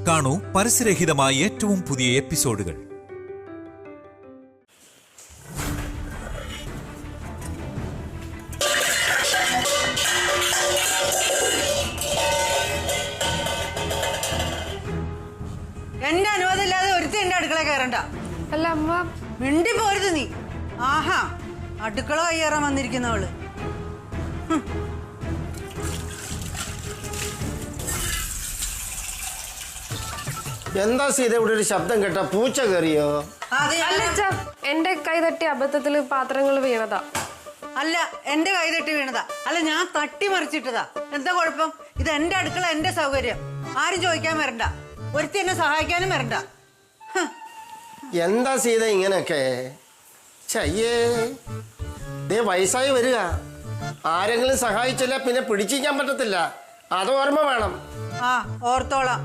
കാണൂ പരസ്യരഹിതമായ ഏറ്റവും പുതിയ എപ്പിസോഡുകൾ. എന്റെ അനുവാദം ഇല്ലാതെ ഒരുത്തി എന്റെ അടുക്കള കയറണ്ട. അല്ല അമ്മ, മിണ്ടി പോരുത് നീ. ആഹാ, അടുക്കള കയ്യേറാൻ വന്നിരിക്കുന്നവള്. എന്താ സീത ഇവിടെ ഒരു ശബ്ദം കേട്ട? പൂച്ച കയറിയോ? അല്ല എന്റെ കൈ തട്ടി അബദ്ധത്തില് പാത്രങ്ങൾ വീണതാ. അല്ല, എന്റെ കൈ തട്ടി വീണതാ. അല്ല, ഞാൻ തട്ടി മറിച്ചിട്ടതാ. എന്താ കുഴപ്പം? ഇത് എന്റെ അടുക്കള, എന്റെ സൗകര്യം. ആരും ചോദിക്കാൻ വരണ്ട. ഒരുത്തി എന്നെ സഹായിക്കാനും വരണ്ട. എന്താ സീത ഇങ്ങനെയൊക്കെ? ചയ്യേ, ദേ വയസ്സായി വരിക. ആരെങ്കിലും സഹായിച്ചില്ല പിന്നെ പിടിച്ചിരിക്കാൻ പറ്റത്തില്ല. അത് ഓർമ്മ വേണം. ആ, ഓർത്തോളാം.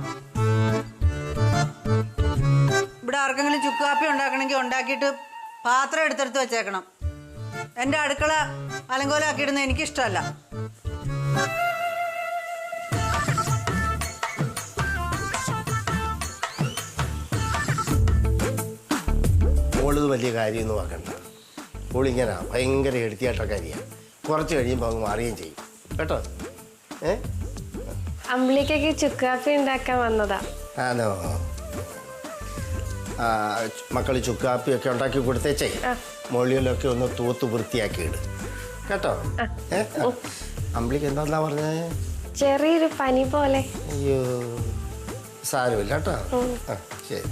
ഇവിടെ ആർക്കെങ്കിലും ചുക്ക് കാപ്പി ഉണ്ടാക്കണമെങ്കിൽ ഉണ്ടാക്കിയിട്ട് പാത്രം എടുത്തെടുത്ത് വെച്ചേക്കണം. എന്റെ അടുക്കള അലങ്കോലാക്കിയിടുന്നത് എനിക്കിഷ്ടമല്ല. മോളിത് വലിയ കാര്യമൊന്നും നോക്കണ്ട. മോളിങ്ങനെ ഭയങ്കര എടുത്തിയാട്ടക്കാരിയാണ്. കുറച്ച് കഴിയുമ്പോൾ അങ്ങ് മാറുകയും ചെയ്യും കേട്ടോ. അമ്പിളിക്കൊക്കെ ചുക്കാപ്പി ഉണ്ടാക്കാൻ വന്നതാ. ആണോ? മക്കള് ചുക്കാപ്പിയൊക്കെ ഉണ്ടാക്കി കൊടുത്തേച്ചേ. മോളിയിലൊക്കെ ഒന്ന് തൂത്ത് വൃത്തിയാക്കി ഇട് കേട്ടോ. അമ്പിളിക്ക് എന്താ പറഞ്ഞത്? ചെറിയൊരു പനി പോലെ. അയ്യോ, സാരമില്ല കേട്ടോ. ശരി.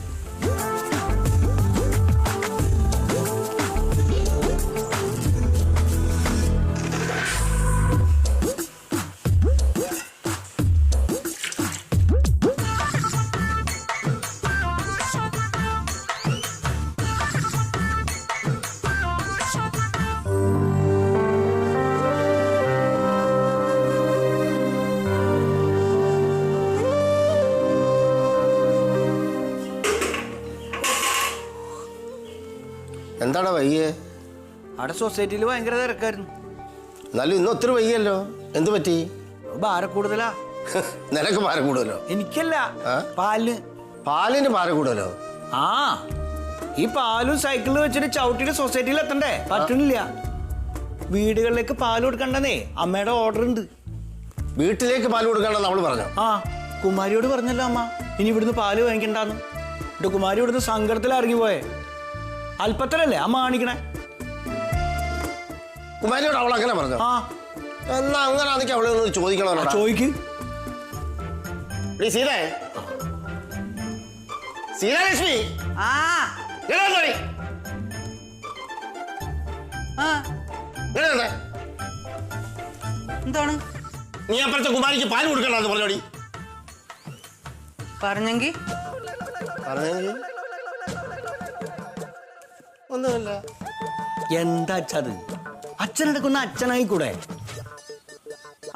എന്താടാ വയ്യേ? അവിടെ സൊസൈറ്റിയിൽ ഭയങ്കര തിരക്കായിരുന്നു. എന്നാലും ഇന്ന് ഒത്തിരി വയ്യല്ലോ. എന്ത് പറ്റി? ഭാരം കൂടുതലാ. നിനക്ക് ഭാരം കൂടുതലോ? എനിക്കല്ല, പാലിന്. പാലിന് ഭാരം കൂടുതലോ? ആ, ഈ പാലും സൈക്കിളിൽ വെച്ചിട്ട് ചവിട്ടിട്ട് സൊസൈറ്റിയിൽ എത്തണ്ടേ? പറ്റണില്ല. വീടുകളിലേക്ക് പാല് കൊടുക്കണ്ടെന്നേ അമ്മയുടെ ഓർഡർ ഉണ്ട്. വീട്ടിലേക്ക് പാല് കൊടുക്കണ്ടെന്ന് അവള് പറഞ്ഞോ? ആ, കുമാരിയോട് പറഞ്ഞല്ലോ അമ്മ ഇനി ഇവിടുന്ന് പാല് വാങ്ങിക്കണ്ടെന്ന്. എന്നിട്ട് കുമാരി ഇവിടുന്ന് സങ്കടത്തിൽ ഇറങ്ങിപ്പോയേ. അല്പത്തരല്ലേ അമ്മ കാണിക്കണേ? കുമാരിയോട് അവൾ അങ്ങനെ പറഞ്ഞോ? ആ, എന്നാ അങ്ങനെ ആണെങ്കിൽ അവളെ ഒന്ന് ചോദിക്കണോ? ചോദിക്ക്. സീതേ, സീതാലക്ഷ്മി, ആ എന്താണ്? നീ അപ്പുറത്തെ കുമാരിക്ക് പാല് കൊടുക്കണ്ടെന്ന് പറഞ്ഞോടി. പറഞ്ഞെങ്കിൽ ഒന്നുമില്ല. എന്താ അച്ഛത്? അച്ഛനെടുക്കുന്ന അച്ഛനായി കൂടെ.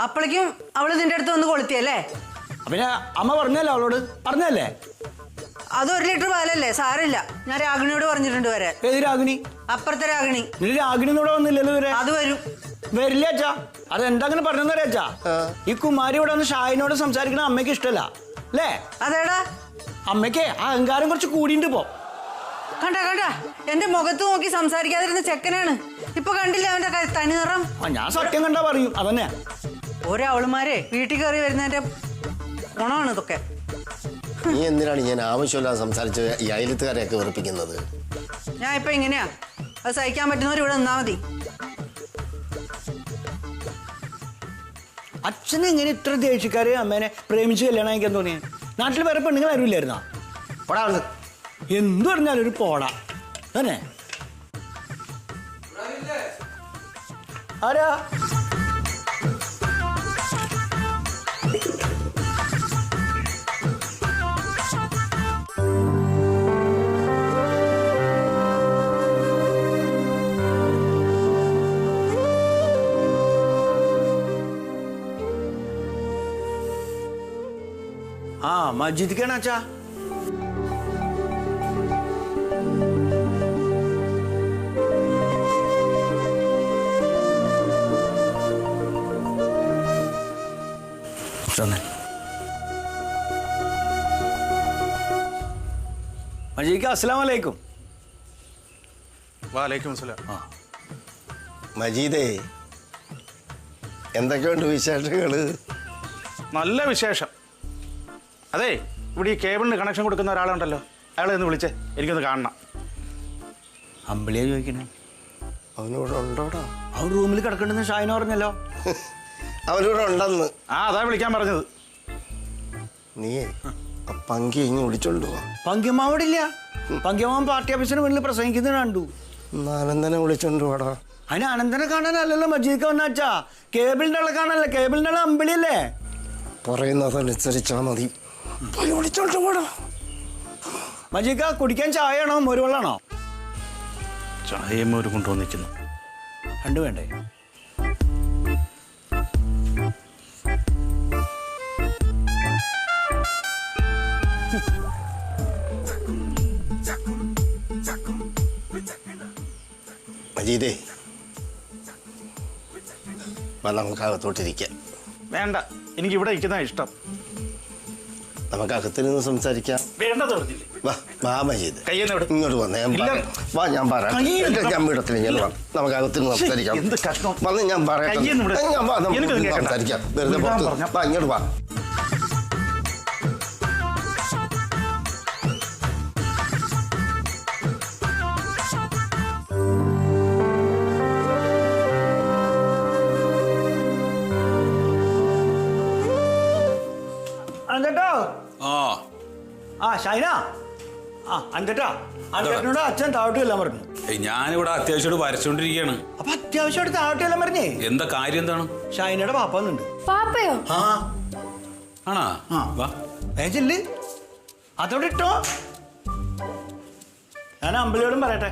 അപ്പോഴേക്കും അവള് നിന്റെ അടുത്ത് വന്ന് കൊളുത്തിയല്ലേ? പിന്നെ അമ്മ പറഞ്ഞല്ലേ, അവളോട് പറഞ്ഞല്ലേ? അത് 1 ലിറ്റർ പാലല്ലേ, സാരില്ല. ഞാൻ രാഗിണിയോട് പറഞ്ഞിട്ടുണ്ട് വരാൻ. ഏത് രാഗിണി? അപ്പുറത്തെ രാഗിണി. നിന്റെ രാഗിണി ഇവിടെ വന്നില്ലല്ലോ ഇവരെ. അത് വരും. വരില്ല അച്ഛാ. അതെന്താ അങ്ങനെ പറഞ്ഞെന്നറിയാ അച്ഛാ? ഈ കുമാരി ഇവിടെ വന്ന് ഷാഹിനോട് സംസാരിക്കണ അമ്മയ്ക്ക് ഇഷ്ടമല്ല അല്ലേ? അതേടാ, അമ്മയ്ക്ക് അഹങ്കാരം കുറച്ച് കൂടിയിട്ട് പോ. കണ്ട എന്റെ മുഖത്ത് നോക്കി സംസാരിക്കാതിരുന്ന ചെക്കനാണ്. ഇപ്പൊ കണ്ടില്ല അവന്റെ തനി നിറം? ഞാൻ സത്യം കണ്ടാ പറയും. അതന്നെ ഒരാളുമാരെ വീട്ടിൽ കയറി വരുന്നതിന്റെ ഗുണമാണ് ഇതൊക്കെ. നീ എന്തിനാണ് ഞാൻ ആവശ്യമില്ലാതെ സംസാരിച്ച് ഈ അയലത്തുകാരെയൊക്കെ വെറുപ്പിക്കുന്നത്? ഞാൻ ഇപ്പൊ ഇങ്ങനെയാ. അത് സഹിക്കാൻ പറ്റുന്നവർ ഇവിടെ നിന്നാ മതി. അച്ഛനെ എങ്ങനെ ഇത്ര ദേഷ്യക്കാരെ അമ്മേനെ പ്രേമിച്ച് കല്യാണം കഴിക്കാൻ തോന്നിയേ? നാട്ടിൽ വേറെ പെണ്ണുങ്ങൾ ആരുമില്ലായിരുന്നാ? പോടാ വന്ന്. എന്തു പറഞ്ഞാലും ഒരു പോടാ തന്നെ. ആരാ? ആ, മസ്ജിദിക്കാണ് അച്ഛാ. മജീദ് അസ്സലാമു അലൈക്കും. വാലൈക്കും അസ്സലാം. മജീദേ, എന്തൊക്കെയുണ്ട് വിശേഷങ്ങള്? നല്ല വിശേഷം. അതെ, ഇവിടെ ഈ കേബിളിന് കണക്ഷൻ കൊടുക്കുന്ന ഒരാളുണ്ടല്ലോ, അയാളെ ഒന്ന് വിളിച്ചേ, എനിക്കൊന്ന് കാണണം. അമ്പിളിയെ ചോദിക്കണേ. അവനിവിടെ ഉണ്ടോടാ? അവൻ റൂമിൽ കിടക്കണ്ടെന്ന് ഷായിന പറഞ്ഞല്ലോ. അവനിവിടെ ഉണ്ടെന്ന്. അതാ വിളിക്കാൻ പറഞ്ഞത്. നീയേ ആ പങ്കി ഇങ്ങ് വിളിച്ചോണ്ട് പോവാ. പങ്കിയമ്മ അവിടെ ഇല്ല. പങ്കിയമ്മ പാർട്ടി ഓഫീസിന് മുന്നിൽ പ്രസംഗിക്കുന്നത് കണ്ടു. അനന്തനെ വിളിച്ചോണ്ട് പോടാ. അതിന് അനന്തനെ കാണാനല്ലല്ലോ മജീദ് വന്നാച്ചാ. കേബിളിന്റെ ആളെ കാണാനല്ലേ. കേബിളിന്റെ ആളെ അമ്പിളിയല്ലേ. പറയുന്നതനുസരിച്ചാ മതി. പോയി വിളിച്ചോണ്ട് പോടാ. മജീദ് കുടിക്കാൻ ചായ ആണോ മോരുവെള്ളാണോ? ചായയും ഒരു കൊണ്ടുവന്നിരിക്കുന്നു. രണ്ടു വേണ്ടേ? മജീദേ, നമുക്ക് അകത്തോട്ടിരിക്കാം. വേണ്ട, എനിക്ക് ഇവിടെ ഇരിക്കുന്ന ഇഷ്ടം. നമുക്ക് അകത്തിരുന്ന് സംസാരിക്കാം. വേണ്ടത് പറഞ്ഞില്ലേ? വാ മജീദ്, കയ്യെന്ന് വിട്. ഇങ്ങോട്ട് വന്നേ. വാ, ഞാൻ പറയാം. ഞാൻ വീടത്തിൽ നമുക്ക് അകത്തിരുന്ന് സംസാരിക്കാം. എന്ത് കഷ്ടം. വന്ന് ഞാൻ പറയാം. കയ്യെന്ന് വിട്. സംസാരിക്കാം. വെറുതെ പുറത്ത് വാ, ഇങ്ങോട്ട് വാ. അന്തട്ടോ. ആ ഷൈന. അന്തട്ടാ, അന്തട്ടിനോട് അച്ഛൻ താവട്ടിയെല്ലാം പറഞ്ഞു. ഞാനിവിടെ അത്യാവശ്യമായിട്ട് വരച്ചോണ്ടിരിക്കുകയാണ്. അപ്പൊ അത്യാവശ്യമായിട്ട് താവട്ടിയെല്ലാം പറഞ്ഞേ. എന്താ കാര്യം? എന്താണ്? ഷൈനയുടെ പാപ്പ വന്നുണ്ട്. പാപ്പയോ? ആണാ? വാ. വേച്ചില്ല, അതോടെ ഇട്ടോ. ഞാൻ അമ്പലിയോടും പറയട്ടെ.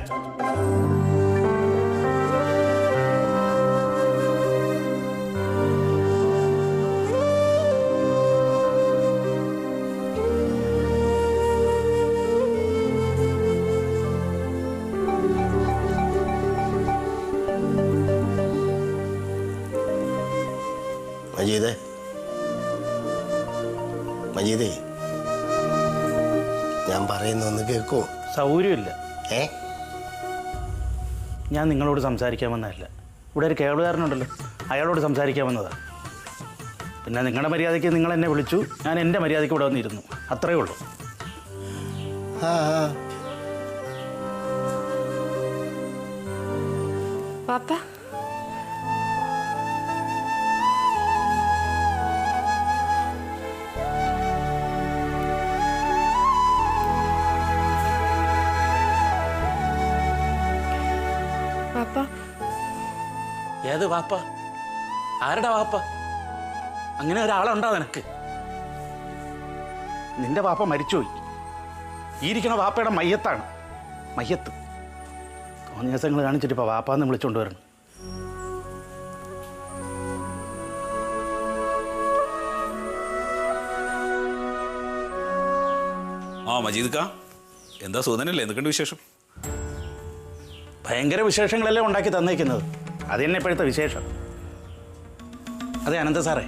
മജീദേ, മജീദേ, ഞാൻ പറയുന്നൊന്ന് കേൾക്കോ? സൗകര്യമില്ല. ഏ, ഞാൻ നിങ്ങളോട് സംസാരിക്കാൻ വന്നതല്ല. ഇവിടെ ഒരു കേബിളുകാരനുണ്ടല്ലോ, അയാളോട് സംസാരിക്കാൻ വന്നതാണ്. പിന്നെ നിങ്ങളുടെ മര്യാദയ്ക്ക് നിങ്ങൾ എന്നെ വിളിച്ചു, ഞാൻ എൻ്റെ മര്യാദയ്ക്ക് ഇവിടെ വന്നിരുന്നു. അത്രയേ ഉള്ളൂ. പാപ്പ പാപ്പ ഏത് വാപ്പ? ആരുടെ വാപ്പ? അങ്ങനെ ഒരാളുണ്ടോ നിനക്ക്? നിന്റെ വാപ്പ മരിച്ചുപോയി. ഈ ഇരിക്കണ വാപ്പയുടെ മയ്യത്താണ്. മയ്യത്ത് തോന്നിയസങ്ങൾ കാണിച്ചിട്ട് ഇപ്പൊ വാപ്പാന്ന് വിളിച്ചോണ്ട് വരണം. മജീദ് കാ, എന്താ സുഖനല്ലേ? എന്തൊക്കെയുണ്ട് വിശേഷം? ഭയങ്കര വിശേഷങ്ങളെല്ലാം ഉണ്ടാക്കി തന്നേക്കുന്നത്. അത് തന്നെ ഇപ്പോഴത്തെ വിശേഷം. അതെ അനന്ത സാറേ,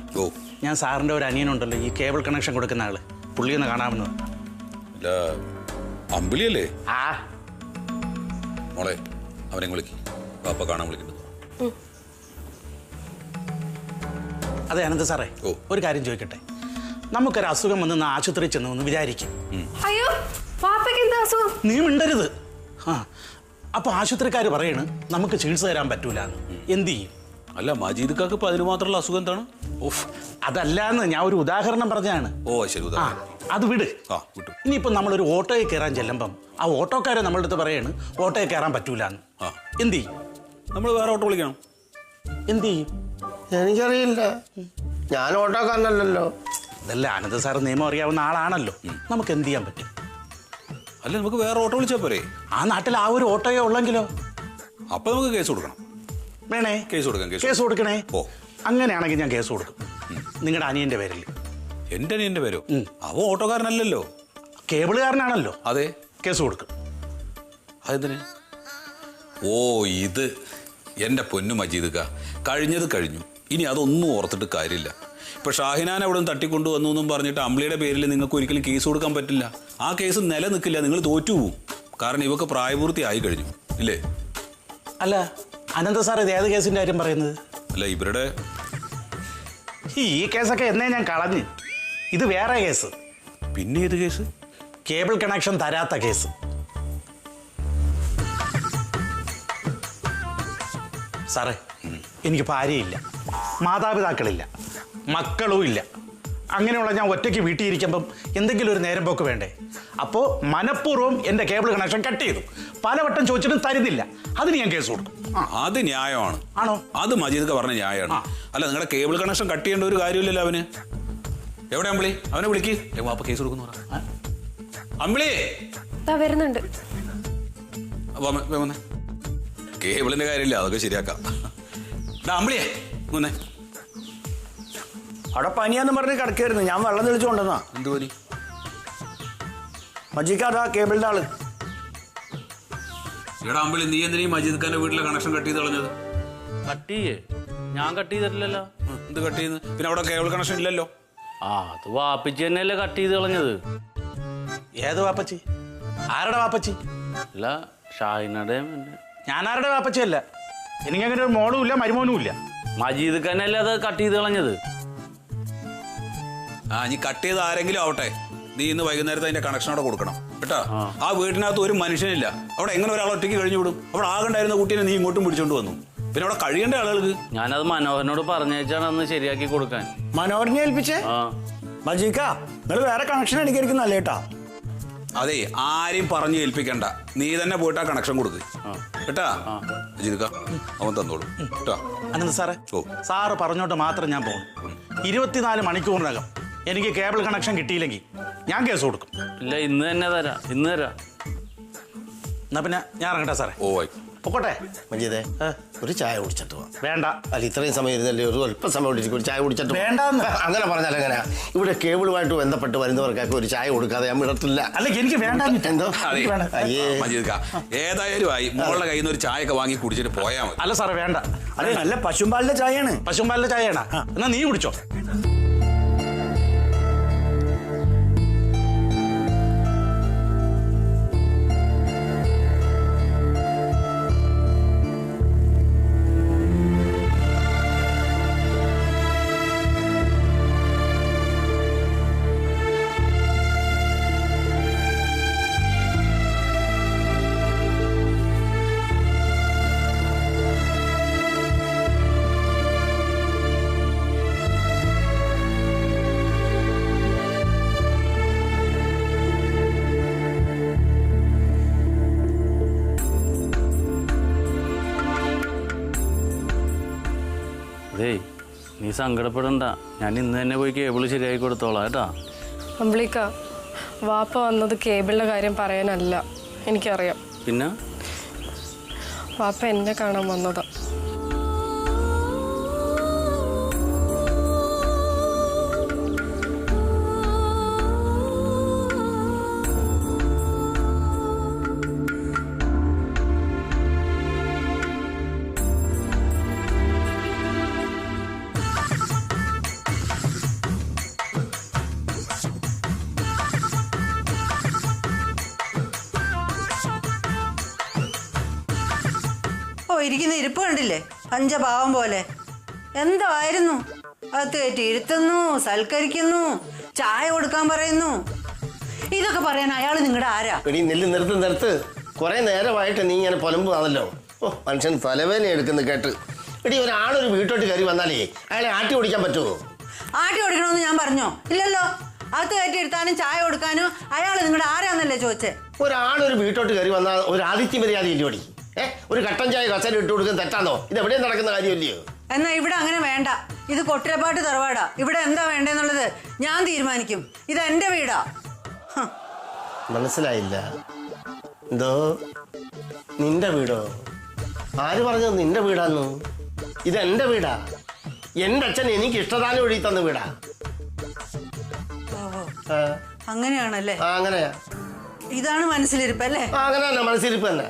ഞാൻ സാറിൻ്റെ ഒരു അനിയനുണ്ടല്ലോ, ഈ കേബിൾ കണക്ഷൻ കൊടുക്കുന്ന ആള്, പുള്ളി ഒന്ന് കാണാമെന്ന്. അമ്പിളിയല്ലേ? ആ മോളെ, അവനെ വിളിക്ക്. പാപ്പ കാണാൻ വിളിക്കുന്നത്. അതെ അനന്ത സാറേ, ഒരു കാര്യം ചോദിക്കട്ടെ. നമുക്കൊരു അസുഖം വന്ന് ആശുപത്രിയിൽ ചെന്ന് ഒന്ന് വിചാരിക്കും. അയ്യോ, പാപ്പയ്ക്ക് എന്താ അസുഖം? നീ മിണ്ടരുത്. അപ്പൊ ആശുപത്രിക്കാർ പറയണ് നമുക്ക് ചികിത്സ തരാൻ പറ്റൂല. എന്ത് ചെയ്യും? അല്ല, മജീദ് കാക്ക് ഇപ്പൊ അതിന് മാത്രമുള്ള അസുഖം എന്താണ്? ഓഫ്, അതല്ലാന്ന് ഞാൻ ഒരു ഉദാഹരണം പറഞ്ഞാണ്. ശരി, അത് വിട്. ഇനിയിപ്പോ നമ്മളൊരു ഓട്ടോയിൽ കയറാൻ ചെല്ലുമ്പം ആ ഓട്ടോക്കാരെ നമ്മളുടെ അടുത്ത് പറയാണ് ഓട്ടോയിൽ കയറാൻ പറ്റൂലെന്ന്. എന്ത് ചെയ്യും? നമ്മൾ വേറെ ഓട്ടോ വിളിക്കണം. എന്ത് ചെയ്യും? എനിക്കറിയില്ല, ഞാൻ ഓട്ടോക്കാരനല്ലല്ലോ. ഇതല്ല ആനന്ദ സാർ നിയമം അറിയാവുന്ന ആളാണല്ലോ. നമുക്ക് എന്ത് ചെയ്യാൻ പറ്റും? അല്ല, നമുക്ക് വേറെ ഓട്ടോ വിളിച്ചാൽ പോരെ? ആ നാട്ടിൽ ആ ഒരു ഓട്ടോയോ ഉള്ളെങ്കിലോ? അപ്പൊ നമുക്ക് കേസ് കൊടുക്കണം. വേണേ കേസ് കൊടുക്കാം. കേസ് കൊടുക്കണേ. അങ്ങനെയാണെങ്കിൽ ഞാൻ കേസ് കൊടുക്കും നിങ്ങളുടെ അനിയന്റെ പേരിൽ. എന്റെ അനിയന്റെ പേരോ? അവ ഓട്ടോക്കാരനല്ലല്ലോ, കേബിളുകാരനാണല്ലോ. അതെ, കേസ് കൊടുക്കും. അതെന്തിന്? ഇത് എന്റെ പൊന്നു മജീദ് കാ, കഴിഞ്ഞത് കഴിഞ്ഞു. ഇനി അതൊന്നും ഓർത്തിട്ട് കാര്യമില്ല. ഇപ്പൊ ഷാഹിനാൻ അവിടെ നിന്ന് തട്ടിക്കൊണ്ടുവന്നു എന്നും പറഞ്ഞിട്ട് അമ്പിളിയുടെ പേരിൽ നിങ്ങൾക്ക് ഒരിക്കലും കേസ് കൊടുക്കാൻ പറ്റില്ല. ആ കേസ് നിലനിൽക്കില്ല, നിങ്ങൾ തോറ്റുപോകും. കാരണം ഇവക്ക് പ്രായപൂർത്തി ആയി കഴിഞ്ഞു ഇല്ലേ? അല്ല അനന്ത സാർ ഇത് ഏത് കേസിന്റെ കാര്യം പറയുന്നത്? അല്ല ഇവരുടെ ഈ കേസൊക്കെ എന്നേ ഞാൻ കളഞ്ഞ്. ഇത് വേറെ കേസ്. പിന്നെ ഏത് കേസ്? കേബിൾ കണക്ഷൻ തരാത്ത കേസ്. സാറേ, എനിക്ക് ഭാര്യയില്ല, മാതാപിതാക്കളില്ല, മക്കളും ഇല്ല. അങ്ങനെയുള്ള ഞാൻ ഒറ്റയ്ക്ക് വീട്ടിൽ ഇരിക്കുമ്പം എന്തെങ്കിലും ഒരു നേരം പോക്ക് വേണ്ടേ? അപ്പോൾ മനഃപൂർവ്വം എൻ്റെ കേബിൾ കണക്ഷൻ കട്ട് ചെയ്തു. പലവട്ടം ചോദിച്ചിട്ടും തരുന്നില്ല. അതിന് ഞാൻ കേസ് കൊടുക്കും. അത് ന്യായമാണ്. ആണോ? അത് മജീദ് പറഞ്ഞ ന്യായമാണ്. അല്ല നിങ്ങളുടെ കേബിൾ കണക്ഷൻ കട്ട് ചെയ്യേണ്ട ഒരു കാര്യമില്ലല്ലോ അവന്. എവിടെ അമ്പിളി? അവനെ വിളിക്ക്. വാപ്പ കേസ് കൊടുക്കുന്നു. അമ്പിളി വരുന്നുണ്ട്. വന്നേ. കേബിളിന്റെ കാര്യമില്ല, അതൊക്കെ ശരിയാക്കാം. അമ്പിളിയെ വന്നേ. അവിടെ പനിയാന്ന് പറഞ്ഞ് കിടക്കായിരുന്നു. ഞാൻ വെള്ളം തെളിച്ചു കൊണ്ടുവന്നാ. എന്ത് പനി? മജീക്കാതാ കേബിളിന്റെ ആള്. എടാ അമ്പിളി, നീ എന്തിനാ ഈ മജീദ് ഖാന്റെ വീട്ടിലെ കണക്ഷൻ കട്ട് ചെയ്ത് കളഞ്ഞത്? കട്ട് ചെയ്യേ? ഞാൻ കട്ട് ചെയ്തിട്ടില്ലല്ലോ. എന്ത് കട്ട് ചെയ്യുന്നത്? പിന്നെ അവിടെ കേബിൾ കണക്ഷൻ ഇല്ലല്ലോ. അത് വാപ്പിച്ച് തന്നെയല്ലേ കട്ട് ചെയ്ത് കളഞ്ഞത്. ഏത് വാപ്പച്ചി? ആരുടെ വാപ്പച്ചി? അല്ല ഷാഹിനയുടെ. ഞാനാരുടെ വാപ്പച്ചിയല്ല. എനിക്കങ്ങനെ ഒരു മോളും ഇല്ല, മരുമോനും ഇല്ല. മജീദ് ഖാനല്ലേ അത് കട്ട് ചെയ്ത് കളഞ്ഞത്. നീ കട്ട് ചെയ്ത് ആരെങ്കിലും ആവട്ടെ, നീ ഇന്ന് വൈകുന്നേരത്തെ അതിന്റെ കണക്ഷൻ അവിടെ കൊടുക്കണം കേട്ടാ. ആ വീട്ടിനകത്ത് ഒരു മനുഷ്യനില്ല. അവിടെ എങ്ങനെ ഒരാൾ ഒറ്റയ്ക്ക് കഴിഞ്ഞു വിടും? അവിടെ ആകണ്ടായിരുന്ന കുട്ടീനെ നീ ഇങ്ങോട്ടും പിടിച്ചോണ്ട് വന്നു. പിന്നെ അവിടെ കഴിയേണ്ട ആളുകൾക്ക്. ഞാനത് മനോഹരനോട് പറഞ്ഞേച്ചാണ് അന്ന് ശരിയാക്കി കൊടുക്കാൻ. മനോഹരനെ ഏൽപ്പിച്ചേ? മജീക്ക, നിങ്ങൾ വേറെ കണക്ഷൻ അടിക്കായിരിക്കുന്നല്ലേ കേട്ടാ? അതെ, ആരെയും പറഞ്ഞു ഏൽപ്പിക്കണ്ട. നീ തന്നെ പോയിട്ട് ആ കണക്ഷൻ കൊടുക്ക് കേട്ടാ. മജീദ് അവൻ തന്നോളൂ കേട്ടാ. അനന്ത് സാറേ, സാറ് പറഞ്ഞോട്ട് മാത്രം ഞാൻ പോകും. 24 മണിക്കൂറിനകം എനിക്ക് കേബിൾ കണക്ഷൻ കിട്ടിയില്ലെങ്കിൽ ഞാൻ കേസ് കൊടുക്കും. ഇല്ല, ഇന്ന് തന്നെ തരാം. ഇന്ന് തരാം. എന്നാ പിന്നെ ഞാൻ ഇറങ്ങട്ടെ സാറേ. ഓ പൊക്കോട്ടെ. മജീദേ, ഒരു ചായ കുടിച്ചിട്ട് പോവാം. വേണ്ട. അല്ല ഇത്രയും സമയം ഇരുന്നല്ലേ, ഒരു അല്പം സമയം കുടിച്ചിട്ട് ഒരു ചായ കുടിച്ചിട്ട് വേണ്ടെന്ന്. അങ്ങനെ പറഞ്ഞാൽ എങ്ങനെയാ? ഇവിടെ കേബിളുമായിട്ട് ബന്ധപ്പെട്ട് വരുന്നവർക്കൊക്കെ ഒരു ചായ കൊടുക്കാതെ ഞാൻ വിടത്തില്ല. അല്ല എനിക്ക് വേണ്ട. എന്തോ മജീദ് ഏതായാലും ആയി, മോളുടെ കയ്യിൽ നിന്ന് ഒരു ചായ ഒക്കെ വാങ്ങി കുടിച്ചിട്ട് പോയാൽ മതി. അല്ല സാറേ വേണ്ട. അതെ, നല്ല പശുമ്പാലിന്റെ ചായയാണ്. പശുമ്പാലിന്റെ ചായയാണോ? എന്നാ നീ കുടിച്ചോ. അതേ, നീ സങ്കടപ്പെടണ്ട. ഞാൻ ഇന്ന് തന്നെ പോയി കേബിൾ ശരിയാക്കി കൊടുത്തോളാം കേട്ടാ. അമ്പിളിക്ക, വാപ്പ വന്നത് കേബിളിന്റെ കാര്യം പറയാനല്ല, എനിക്കറിയാം. പിന്നെ വാപ്പ എന്നെ കാണാൻ വന്നതാ. ഇരിക്കുന്ന ഇരിപ്പ് കണ്ടില്ലേ, പഞ്ചപാവം പോലെ. എന്തായിരുന്നു? അകത്ത് കയറ്റി ഇരുത്തുന്നു, സൽക്കരിക്കുന്നു, ചായ കൊടുക്കാൻ പറയുന്നു. ഇതൊക്കെ പറയാൻ അയാൾ നിങ്ങളുടെ ആരാ? എടി നിർത്ത്. കുറെ നേരമായിട്ട് നീ ഇങ്ങനെ പൊലമ്പാണല്ലോ. ഓ, മനുഷ്യൻ തലവേദന എടുക്കുന്നു കേട്ട്. എടി, ഒരാളൊരു വീട്ടോട്ട് കയറി വന്നാലേ അയാളെ ആട്ടി ഓടിക്കാൻ പറ്റുമോ? ആട്ടി ഓടിക്കണമെന്ന് ഞാൻ പറഞ്ഞോ? ഇല്ലല്ലോ. അകത്ത് കയറ്റി ഇരുത്താനും ചായ കൊടുക്കാനും അയാൾ നിങ്ങളുടെ ആരാന്നല്ലേ ചോദിച്ചേ? ഒരാളൊരു വീട്ടോട്ട് കയറി വന്നാൽ ഒരു ആദിത്യ മര്യാദ ഇല്ലോടി. ഒരു കട്ടൻ ചായ കസേര ഇട്ട് കൊടുക്കുന്നത് തെറ്റാന്നോ? ഇത് എവിടെയും നടക്കുന്ന കാര്യമല്ലയോ? എന്നാ ഇവിടെ അങ്ങനെ വേണ്ട. ഇത് കൊട്ടിരപ്പാട്ട് തറവാടാ. ഇവിടെ എന്താ വേണ്ടെന്നുള്ളത് ഞാൻ തീരുമാനിക്കും. ഇത് എന്റെ വീടാ. മനസ്സിലായില്ല. എന്തോ നിന്റെ വീടോ? ആര് പറഞ്ഞത് നിന്റെ വീടാന്നു? ഇത് എന്റെ വീടാ. എന്റെ അച്ഛൻ എനിക്ക് ഇഷ്ടദാനം എഴുതി തന്ന വീടാ. അങ്ങനെയാണല്ലേ? അങ്ങനെയാ. ഇതാണ് മനസ്സിലിരിപ്പല്ലേ? അങ്ങനെ തന്നെ, മനസ്സിലിരിപ്പ് തന്നെ.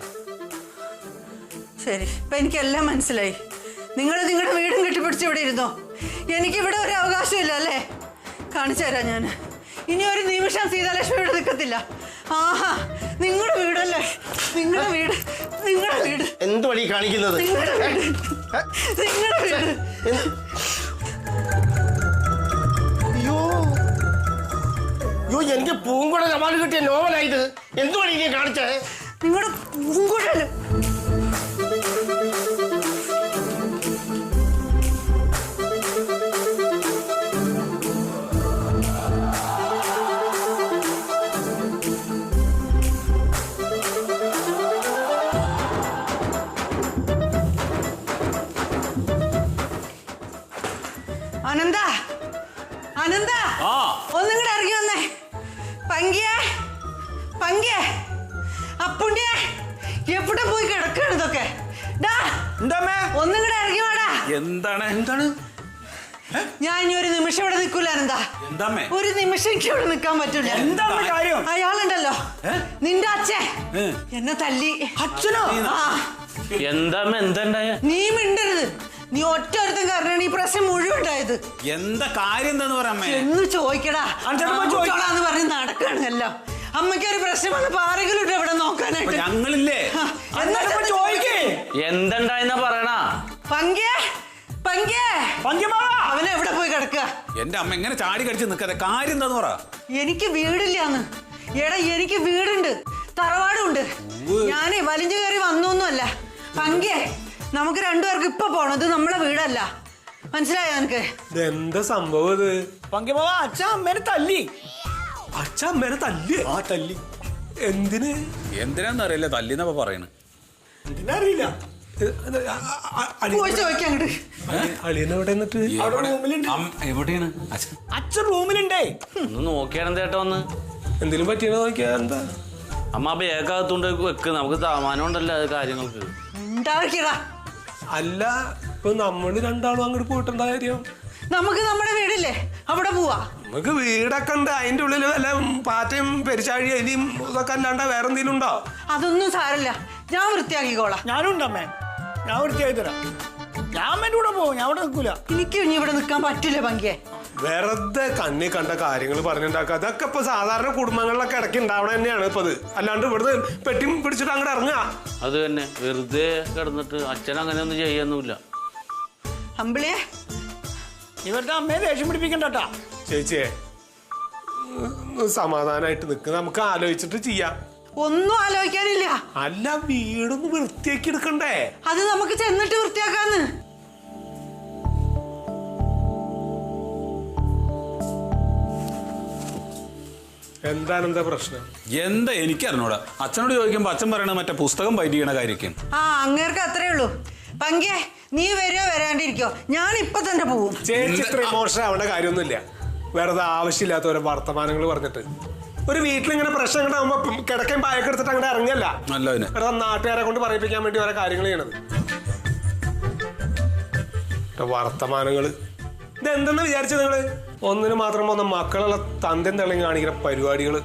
ശരി, ഇപ്പൊ എനിക്കെല്ലാം മനസ്സിലായി. നിങ്ങൾ നിങ്ങളുടെ വീടും കെട്ടിപ്പിടിച്ച് ഇവിടെ ഇരുന്നോ. എനിക്കിവിടെ ഒരു അവകാശമില്ല അല്ലേ? കാണിച്ചു തരാം ഞാൻ. ഇനി ഒരു നിമിഷം സീതാലക്ഷ്മി ഇവിടെ നിൽക്കത്തില്ല. ആഹാ, നിങ്ങളുടെ വീടല്ലേ, നിങ്ങളുടെ വീട്, നിങ്ങളുടെ വീട്. എന്ത് വഴി കാണിക്കുന്നത്? നിങ്ങളുടെ വീട്, നിങ്ങളുടെ വീട്. അയ്യോ അയ്യോ, എനിക്ക് പൂങ്കുഴ സവാല് കിട്ടിയ നോവലായത്. എന്ത് വഴി നീ കാണിച്ചേ? നിങ്ങളുടെ പൂങ്കുഴല്. അനന്ത, അനന്ത, ഒന്നിങ്ങടെ ഇറങ്ങി വന്നേ. പങ്കിയേ, പങ്കിയേ, അപ്പുണ്ടിയേ, എവിടെ പോയി കിടക്കാണ് ഇതൊക്കെ? ഒന്നിങ്ങടെ ഇറങ്ങി വാടാ. എന്താണ്? ഞാൻ ഇനി ഒരു നിമിഷം ഇവിടെ നിൽക്കൂല അനന്ത. ഒരു നിമിഷം എനിക്ക് ഇവിടെ നിൽക്കാൻ പറ്റൂല. എന്താണ് കാര്യം? അയാളുണ്ടല്ലോ, നിന്റെ അച്ഛൻ എന്നെ തല്ലി. അച്ഛനോ? എന്താ നീ മിണ്ടരുത്. നീ ഒറ്റ ഒരുത്തം കാരണമാണ് ഈ പ്രശ്നം മുഴുവൻ ഉണ്ടായത്. എന്താ കാര്യം എന്താന്ന് പറയാ? എന്ന് ചോദിക്കടാ. ചോദിക്കോളാന്ന് പറഞ്ഞ് നടക്കാണ് എല്ലാം. അമ്മയ്ക്ക് ഒരു പ്രശ്നം വന്നപ്പോ ആരെങ്കിലും ഉണ്ട് ഇവിടെ നോക്കാനായിട്ട്? ഞങ്ങളില്ലേ? എന്തുണ്ടായെന്നാ പറയണ? പങ്കേ, പങ്കേ, അവനെ എവിടെ പോയി കിടക്കുക? എന്റെ അമ്മ എങ്ങനെ ചാടി കടിച്ച് നിൽക്കാതെ കാര്യം എന്താന്ന് പറ. എനിക്ക് വീടില്ലാന്ന്. എടാ, എനിക്ക് വീടുണ്ട്, തറവാടുണ്ട്. ഞാനേ വലിഞ്ഞു കയറി വന്നൊന്നുമല്ല. പങ്കേ, നമുക്ക് രണ്ടുപേർക്ക് ഇപ്പൊ പോണം. ഇത് നമ്മളെ വീടല്ല, മനസ്സിലായോ നിനക്ക്? എന്താ സംഭവം ഇത്? പങ്കിമാവ അച്ഛൻ അമ്മേനെ തല്ലി. അച്ഛൻ അമ്മേനെ തല്ലി? ആ തല്ലി. എന്തിന്? എന്തിനാന്ന് അറിയില്ല തല്ലിന്നപ്പോ പറയണ്. എന്തിനറിയില്ല. പോയി ചോദിക്കാം അങ്ങോട്ട്. അളിയൻ എവിടെ? എന്നിട്ട് എവിടെയാണ് അച്ഛൻ റൂമിലുണ്ടേ. ഒന്ന് നോക്കിയാണ് ചേട്ടാ ഒന്ന്. എന്തെങ്കിലും പറ്റിയോ നോക്കിയാ? എന്താ അമ്മ ബേക്കകത്തുകൊണ്ട് വെക്ക്, നമുക്ക് താമാനം ഉണ്ടല്ലോ അത് കാര്യങ്ങൾക്ക്. ഉണ്ടാക്കിയടാ. അല്ല, ഇപ്പൊ നമ്മള് രണ്ടാളും അങ്ങോട്ട് പോയിട്ടെന്താ കാര്യം? നമുക്ക് നമ്മുടെ വീടില്ലേ, അവിടെ പോവാ. നമുക്ക് വീടൊക്കെ ഉണ്ട്, അതിന്റെ ഉള്ളിൽ വല്ല പാറ്റയും പെരിച്ചാഴി അരിയും ഇതൊക്കെ അല്ലാണ്ട് വേറെ എന്തെങ്കിലും ഉണ്ടോ? അതൊന്നും സാരല്ല, ഞാൻ വൃത്തിയാക്കിക്കോളാം. ഞാനും ഉണ്ട് അമ്മേ, ഞാൻ വൃത്തിയാക്കി തരാം. ഞാൻ അമ്മേന്റെ കൂടെ പോകും, ഞാൻ അവിടെ നിൽക്കൂല. എനിക്ക് ഇനി ഇവിടെ നിൽക്കാൻ പറ്റില്ല പങ്കിയെ. വെറുതെ കണ്ണി കണ്ട കാര്യങ്ങൾ പറഞ്ഞുണ്ടാക്കുക. അതൊക്കെ ഇപ്പൊ സാധാരണ കുടുംബങ്ങളിലൊക്കെ ഇടയ്ക്ക് ഉണ്ടാവണ തന്നെയാണ് ഇപ്പൊ അത്. അല്ലാണ്ട് ഇവിടുന്ന് പെട്ടി പിടിച്ചിട്ട് അങ്ങോട്ട് ഇറങ്ങുക അത് തന്നെ. വെറുതെ കിടന്നിട്ട് അച്ഛൻ അങ്ങനെയൊന്നും ചെയ്യൊന്നുമില്ല. അമ്പിളിയെ, ഇവരുടെ അമ്മയെ ദേഷ്യം പിടിപ്പിക്കണ്ടാ. ചേച്ചിയെ, സമാധാനമായിട്ട് നിൽക്കുക, നമുക്ക് ആലോചിച്ചിട്ട് ചെയ്യാം. ഒന്നും ആലോചിക്കാനില്ല. അല്ല, വീടൊന്ന് വൃത്തിയാക്കി എടുക്കണ്ടേ? അത് നമുക്ക് ചെന്നിട്ട് വൃത്തിയാക്കാന്ന്. എന്താണെന്താ പ്രശ്നം? എന്താ എനിക്കറിഞ്ഞൂടാ. അച്ഛനോട് ചോദിക്കുമ്പോ അച്ഛൻ പറയണ മറ്റേ പുസ്തകം പൈറ്റിക്കണ കാര്യക്കും. ആ, അങ്ങേർക്ക് അത്രേ ഉള്ളൂ. പങ്കിയെ, നീ വരുമോ വരാണ്ടിരിക്കോ? ഞാൻ ഇപ്പൊ തന്നെ പോവും. ചേച്ചി ഇത്ര ഇമോഷണൽ ആവേണ്ട കാര്യമൊന്നുമില്ല. വെറുതെ ആവശ്യമില്ലാത്ത ഓരോ വർത്തമാനങ്ങൾ പറഞ്ഞിട്ട് ഒരു വീട്ടിലിങ്ങനെ പ്രശ്നം ഉണ്ടാകുമ്പോ കിടക്കയും പായൊക്കെ എടുത്തിട്ട് അങ്ങോട്ട് ഇറങ്ങല്ല. വെറുതെ നാട്ടുകാരെ കൊണ്ട് പറയിപ്പിക്കാൻ വേണ്ടി ഓരോ കാര്യങ്ങൾ ചെയ്യണത്. വർത്തമാനങ്ങള് ഇതെന്തെന്ന് വിചാരിച്ചത് നിങ്ങള്? ഒന്നിന് മാത്രം വന്ന മക്കളുള്ള തന്തം തെളിഞ്ഞ് കാണിക്കുന്ന പരിപാടികള്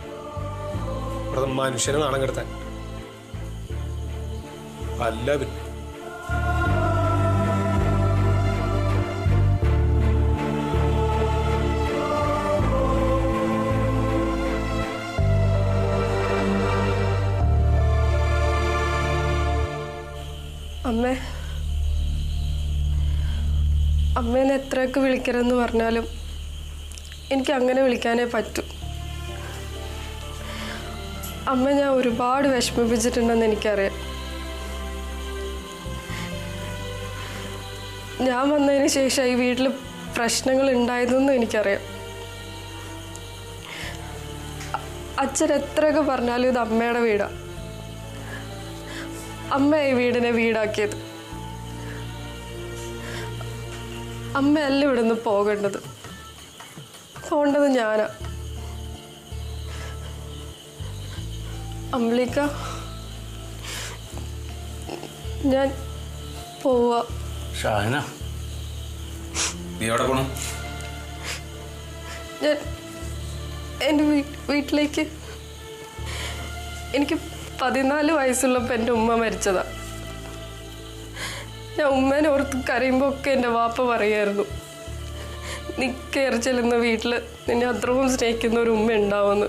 വെറുതെ മനുഷ്യനെ നാണം കെടുത്താൻ. അല്ല പിന്നെ അമ്മേനെ എത്രയൊക്കെ വിളിക്കരുതെന്ന് പറഞ്ഞാലും എനിക്ക് അങ്ങനെ വിളിക്കാനേ പറ്റൂ. അമ്മ ഞാൻ ഒരുപാട് വിഷമിപ്പിച്ചിട്ടുണ്ടെന്ന് എനിക്കറിയാം. ഞാൻ വന്നതിന് ശേഷം ഈ വീട്ടിൽ പ്രശ്നങ്ങൾ ഉണ്ടായതെന്നും എനിക്കറിയാം. അച്ഛൻ എത്രയൊക്കെ പറഞ്ഞാലും ഇത് അമ്മയുടെ വീടാണ്. അമ്മ ഈ വീടിനെ വീടാക്കിയത്. അമ്മയല്ല ഇവിടുന്ന് പോകേണ്ടത്, പോകേണ്ടത് ഞാനാ. അമ്പിളിക്ക, ഞാൻ പോവാ. ഷാഹിന, നീ എവിടെ പോണു? ഞാൻ എൻ്റെ വീട്ടിലേക്ക്. എനിക്ക് 14 വയസ്സുള്ളപ്പോൾ എൻ്റെ ഉമ്മ മരിച്ചതാ. ഞാൻ ഉമ്മേനെ ഓർത്ത് കരയുമ്പോൾ ഒക്കെ എൻ്റെ വാപ്പ പറയായിരുന്നു, നീ കയറി ചെല്ലുന്ന വീട്ടിൽ നിന്നെ അത്രയും സ്നേഹിക്കുന്ന ഒരു ഉമ്മ ഉണ്ടാവുമെന്ന്.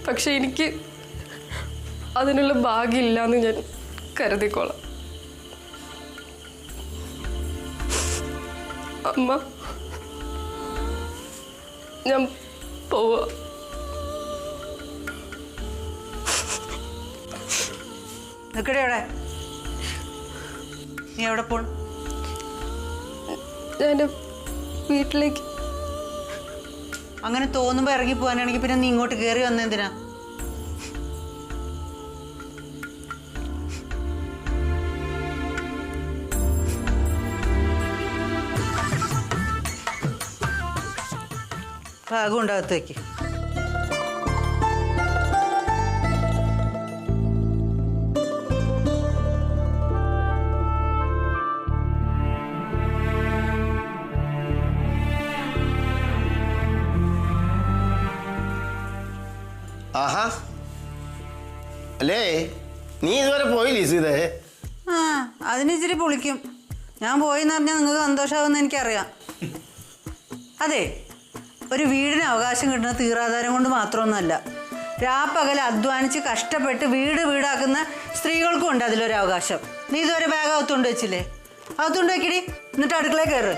പക്ഷെ എനിക്ക് അതിനുള്ള ഭാഗ്യമില്ലാന്ന് ഞാൻ കരുതിക്കോളാം. അമ്മ, ഞാൻ പോവാ. നിക്കടെ അവിടെ. നീ എവിടെ പോണു? ഞാൻ എൻ്റെ വീട്ടിലേക്ക്. അങ്ങനെ തോന്നുമ്പോ ഇറങ്ങി പോകാനാണെങ്കിൽ പിന്നെ നീ ഇങ്ങോട്ട് കയറി വന്നെന്തിനാ? ഭാഗം ഉണ്ടാകത്ത് വയ്ക്ക്. ആഹാ, അല്ലേ നീ ഇതുവരെ പോയില്ലേ സീതേ? ആ, അതിനിച്ചിരി പൊളിക്കും. ഞാൻ പോയിന്ന് പറഞ്ഞാൽ നിങ്ങൾക്ക് സന്തോഷമാകുമെന്ന് എനിക്കറിയാം. അതെ, ഒരു വീടിന് അവകാശം കിട്ടുന്ന തീറാധാരം കൊണ്ട് മാത്രമൊന്നുമല്ല. രാപ്പകൽ അധ്വാനിച്ച് കഷ്ടപ്പെട്ട് വീടാക്കുന്ന സ്ത്രീകൾക്കും ഉണ്ട് അതിലൊരു അവകാശം. നീ ഇതുവരെ ബാഗ് അകത്തുകൊണ്ട് വെച്ചില്ലേ? അകത്തുകൊണ്ട് വെക്കടി, എന്നിട്ട് അടുക്കളയിൽ കയറ്.